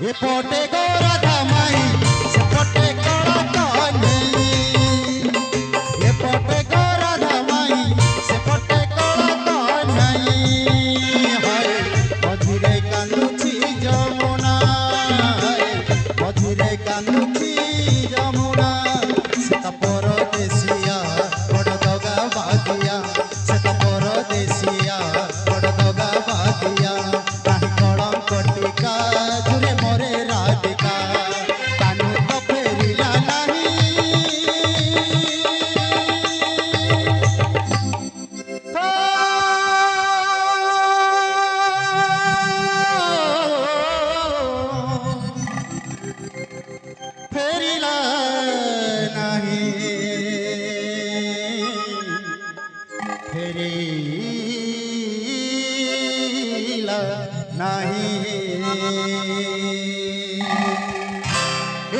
एपटे गोरा धामाई सेपटे कला कानी एपटे गोरा धामाई सेपटे कला कानी हाय मझिरे कांदुची जमुना मझिरे कांदुची जमुना सेता परदेसिया बड़ दगा बादिया सेता परदेसिया बड़ दगा बादिया नाही कलंक टीका झुरे मोरे राधिका कानू तो फेरिला नहीं फेरिला नहीं फेरिला नहीं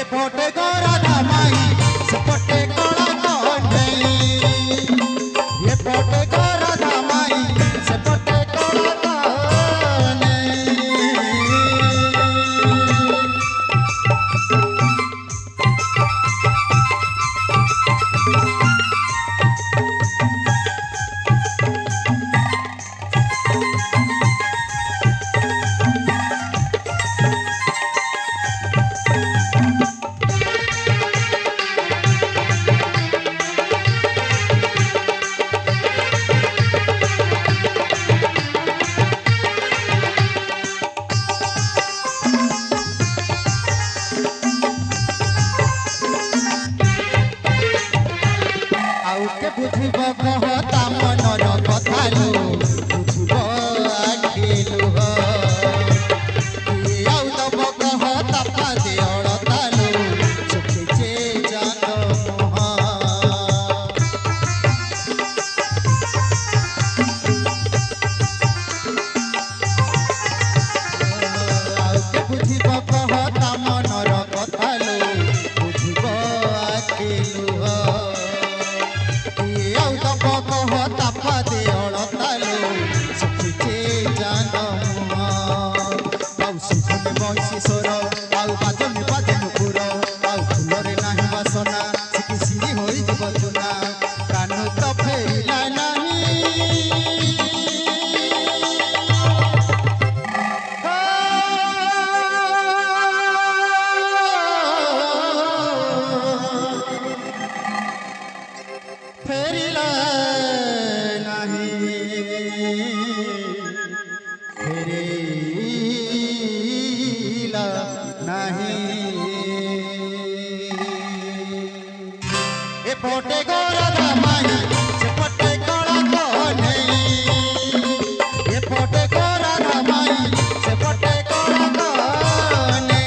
एपटे गोरा धामाई सेपटे कला कानी एपटे गोरा धामाई सेपटे कला कानी आउके बुझिब कहता मनर कथा लो बुझिब आखिलु हो आउ तब कहता पादे अड़ता लो सुखिचे जान मोह आउके बुझिब कहता मनर कथा लो बुझिब आखिलु हो कहता पादे अड़ता लो सुखिचे जान आउ सुखने बंशी स्वर आउ बाजने बाजे नुपुर आउ फुलरे नाही बासना सिखी सिरी होई जीव चुना कानू तो फेरिला नहीं फेरिला फेरिला नहीं एपटे गोरा धामाई सेपटे कला कानी एपटे गोरा धामाई सेपटे कला कानी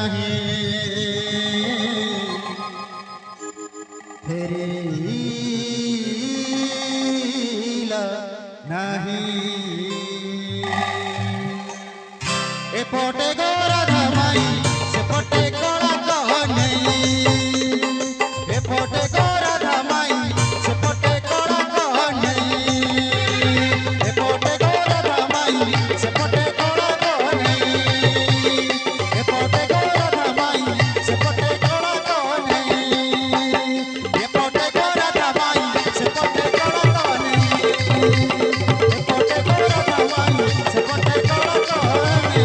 नहीं फेरिला नहीं एपटे गोरा धमाई सेपटे कला कहनी एपटे गोरा धमाई सेपटे कला कहनी एपटे गोरा धमाई सेपटे कला कहनी एपटे गोरा धमाई सेपटे कला कहनी एपटे गोरा धमाई सेपटे कला कहनी एपटे गोरा धमाई सेपटे कला कहनी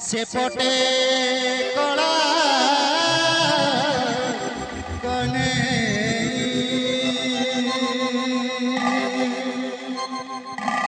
सेपटे कला कने